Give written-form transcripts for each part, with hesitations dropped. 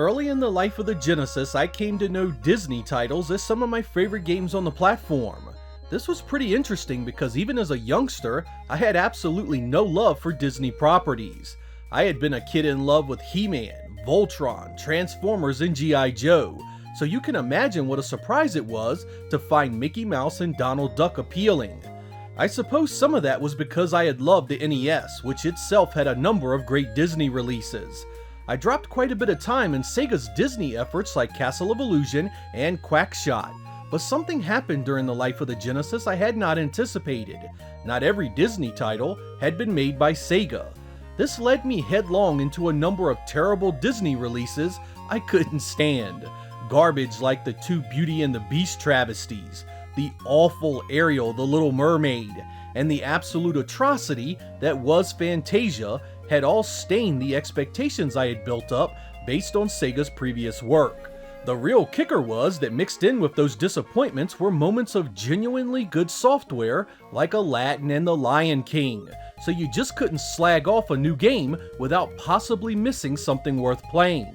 Early in the life of the Genesis, I came to know Disney titles as some of my favorite games on the platform. This was pretty interesting because even as a youngster, I had absolutely no love for Disney properties. I had been a kid in love with He-Man, Voltron, Transformers, and G.I. Joe, so you can imagine what a surprise it was to find Mickey Mouse and Donald Duck appealing. I suppose some of that was because I had loved the NES, which itself had a number of great Disney releases. I dropped quite a bit of time in Sega's Disney efforts like Castle of Illusion and Quackshot, but something happened during the life of the Genesis I had not anticipated. Not every Disney title had been made by Sega. This led me headlong into a number of terrible Disney releases I couldn't stand. Garbage like the two Beauty and the Beast travesties, the awful Ariel the Little Mermaid, and the absolute atrocity that was Fantasia had all stained the expectations I had built up based on Sega's previous work. The real kicker was that mixed in with those disappointments were moments of genuinely good software like Aladdin and The Lion King, so you just couldn't slag off a new game without possibly missing something worth playing.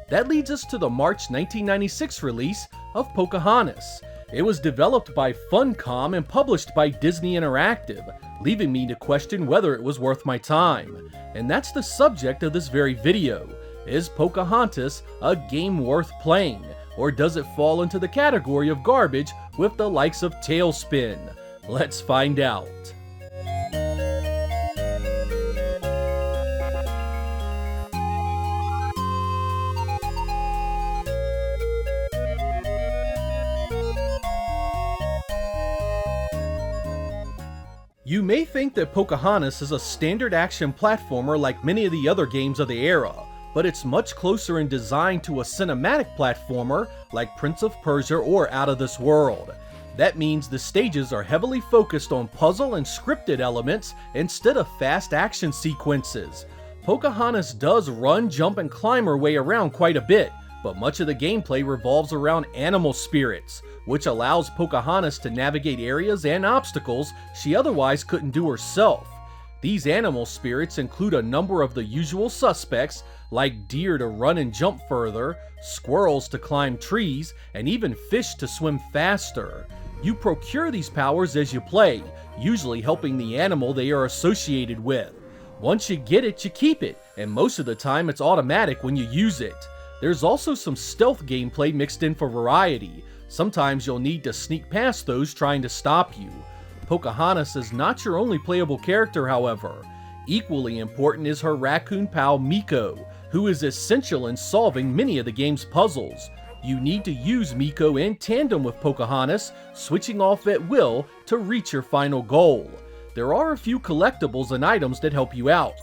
That leads us to the March 1996 release of Pocahontas. It was developed by Funcom and published by Disney Interactive, leaving me to question whether it was worth my time. And that's the subject of this very video. Is Pocahontas a game worth playing, or does it fall into the category of garbage with the likes of Tailspin? Let's find out. You may think that Pocahontas is a standard action platformer like many of the other games of the era, but it's much closer in design to a cinematic platformer like Prince of Persia or Out of This World. That means the stages are heavily focused on puzzle and scripted elements instead of fast action sequences. Pocahontas does run, jump, and climb her way around quite a bit, but much of the gameplay revolves around animal spirits, which allows Pocahontas to navigate areas and obstacles she otherwise couldn't do herself. These animal spirits include a number of the usual suspects, like deer to run and jump further, squirrels to climb trees, and even fish to swim faster. You procure these powers as you play, usually helping the animal they are associated with. Once you get it, you keep it, and most of the time it's automatic when you use it. There's also some stealth gameplay mixed in for variety. Sometimes you'll need to sneak past those trying to stop you. Pocahontas is not your only playable character, however. Equally important is her raccoon pal Meeko, who is essential in solving many of the game's puzzles. You need to use Meeko in tandem with Pocahontas, switching off at will to reach your final goal. There are a few collectibles and items that help you out.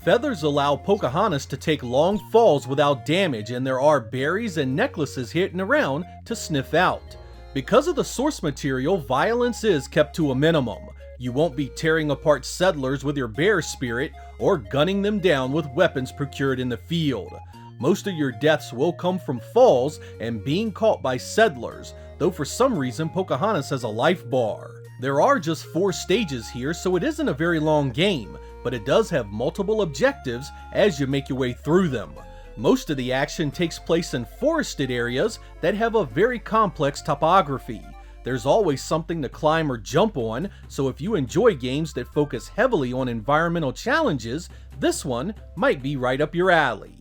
Feathers allow Pocahontas to take long falls without damage, and there are berries and necklaces hidden around to sniff out. Because of the source material, violence is kept to a minimum. You won't be tearing apart settlers with your bear spirit or gunning them down with weapons procured in the field. Most of your deaths will come from falls and being caught by settlers, though for some reason Pocahontas has a life bar. There are just 4 stages here, so it isn't a very long game, but it does have multiple objectives as you make your way through them. Most of the action takes place in forested areas that have a very complex topography. There's always something to climb or jump on, so if you enjoy games that focus heavily on environmental challenges, this one might be right up your alley.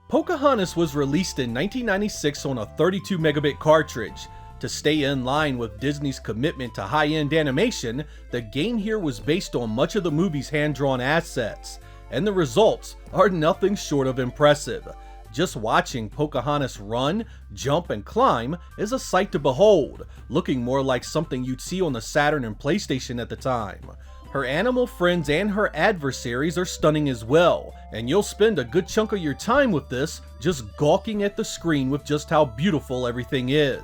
Pocahontas was released in 1996 on a 32 megabit cartridge. To stay in line with Disney's commitment to high-end animation, the game here was based on much of the movie's hand-drawn assets, and the results are nothing short of impressive. Just watching Pocahontas run, jump, and climb is a sight to behold, looking more like something you'd see on the Saturn and PlayStation at the time. Her animal friends and her adversaries are stunning as well, and you'll spend a good chunk of your time with this just gawking at the screen with just how beautiful everything is.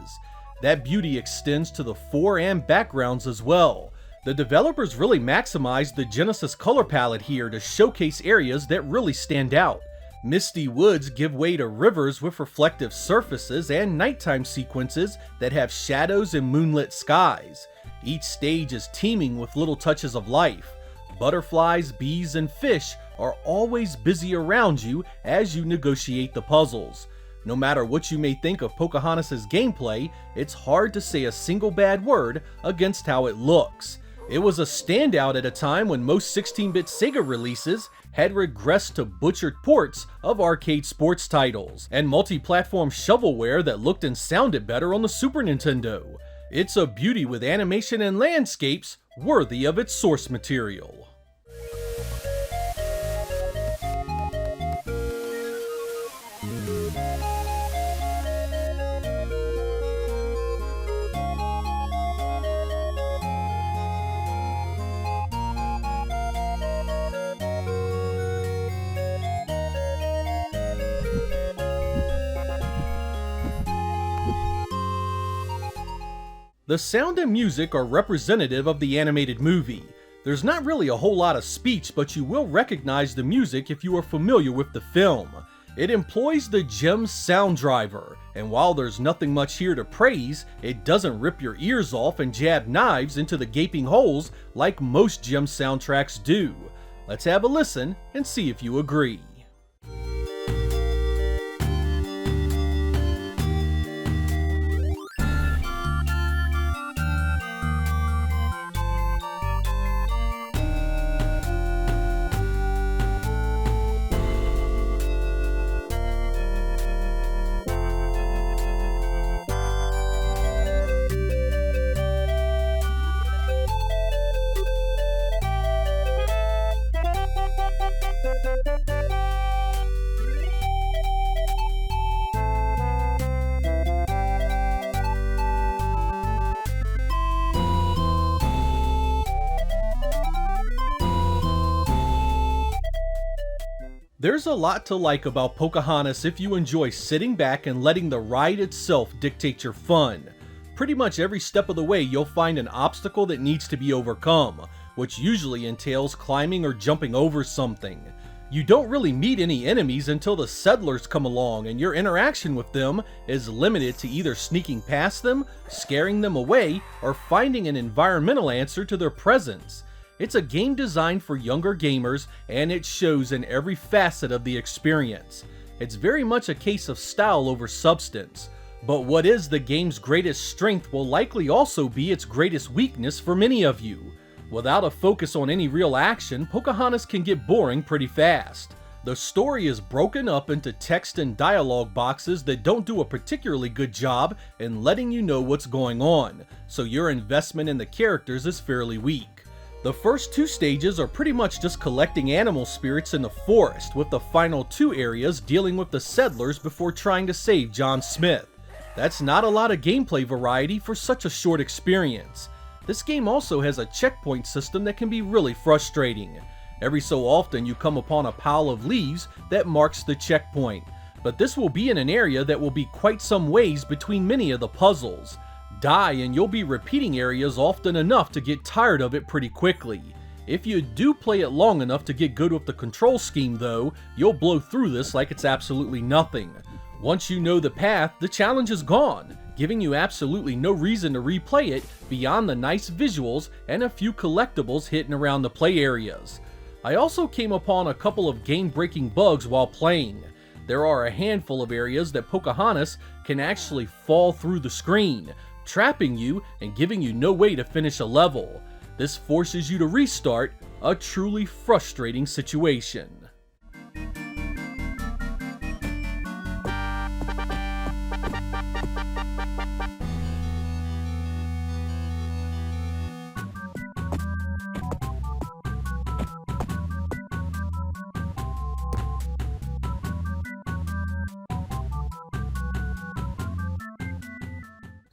That beauty extends to the fore and backgrounds as well. The developers really maximized the Genesis color palette here to showcase areas that really stand out. Misty woods give way to rivers with reflective surfaces and nighttime sequences that have shadows and moonlit skies. Each stage is teeming with little touches of life. Butterflies, bees, and fish are always busy around you as you negotiate the puzzles. No matter what you may think of Pocahontas' gameplay, it's hard to say a single bad word against how it looks. It was a standout at a time when most 16-bit Sega releases had regressed to butchered ports of arcade sports titles, and multi-platform shovelware that looked and sounded better on the Super Nintendo. It's a beauty with animation and landscapes worthy of its source material. The sound and music are representative of the animated movie. There's not really a whole lot of speech, but you will recognize the music if you are familiar with the film. It employs the GEM sound driver, and while there's nothing much here to praise, it doesn't rip your ears off and jab knives into the gaping holes like most GEM soundtracks do. Let's have a listen and see if you agree. There's a lot to like about Pocahontas if you enjoy sitting back and letting the ride itself dictate your fun. Pretty much every step of the way you'll find an obstacle that needs to be overcome, which usually entails climbing or jumping over something. You don't really meet any enemies until the settlers come along, and your interaction with them is limited to either sneaking past them, scaring them away, or finding an environmental answer to their presence. It's a game designed for younger gamers, and it shows in every facet of the experience. It's very much a case of style over substance. But what is the game's greatest strength will likely also be its greatest weakness for many of you. Without a focus on any real action, Pocahontas can get boring pretty fast. The story is broken up into text and dialogue boxes that don't do a particularly good job in letting you know what's going on, so your investment in the characters is fairly weak. The first two stages are pretty much just collecting animal spirits in the forest, with the final two areas dealing with the settlers before trying to save John Smith. That's not a lot of gameplay variety for such a short experience. This game also has a checkpoint system that can be really frustrating. Every so often you come upon a pile of leaves that marks the checkpoint, but this will be in an area that will be quite some ways between many of the puzzles. Die and you'll be repeating areas often enough to get tired of it pretty quickly. If you do play it long enough to get good with the control scheme though, you'll blow through this like it's absolutely nothing. Once you know the path, the challenge is gone, giving you absolutely no reason to replay it beyond the nice visuals and a few collectibles hidden around the play areas. I also came upon a couple of game-breaking bugs while playing. There are a handful of areas that Pocahontas can actually fall through the screen, trapping you and giving you no way to finish a level. This forces you to restart, a truly frustrating situation.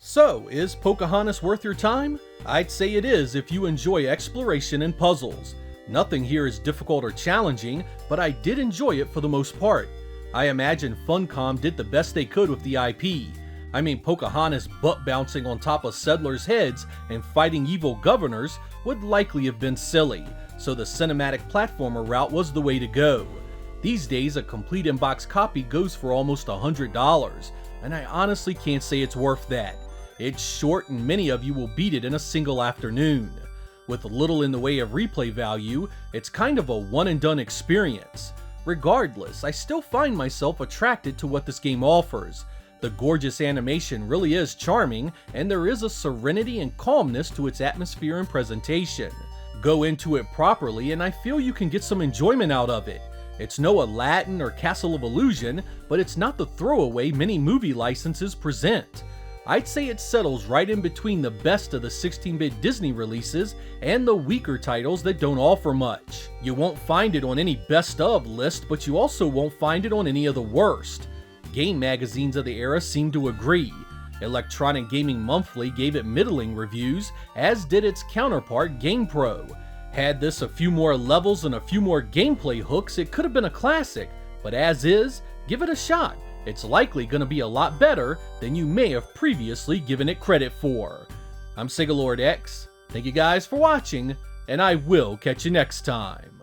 So, is Pocahontas worth your time? I'd say it is if you enjoy exploration and puzzles. Nothing here is difficult or challenging, but I did enjoy it for the most part. I imagine Funcom did the best they could with the IP. I mean, Pocahontas butt bouncing on top of settlers' heads and fighting evil governors would likely have been silly, so the cinematic platformer route was the way to go. These days, a complete in-box copy goes for almost $100, and I honestly can't say it's worth that. It's short and many of you will beat it in a single afternoon. With little in the way of replay value, it's kind of a one-and-done experience. Regardless, I still find myself attracted to what this game offers. The gorgeous animation really is charming, and there is a serenity and calmness to its atmosphere and presentation. Go into it properly and I feel you can get some enjoyment out of it. It's no Aladdin or Castle of Illusion, but it's not the throwaway many movie licenses present. I'd say it settles right in between the best of the 16-bit Disney releases and the weaker titles that don't offer much. You won't find it on any best of list, but you also won't find it on any of the worst. Game magazines of the era seem to agree. Electronic Gaming Monthly gave it middling reviews, as did its counterpart GamePro. Had this a few more levels and a few more gameplay hooks, it could have been a classic, but as is, give it a shot. It's likely going to be a lot better than you may have previously given it credit for. I'm Sega Lord X, thank you guys for watching, and I will catch you next time.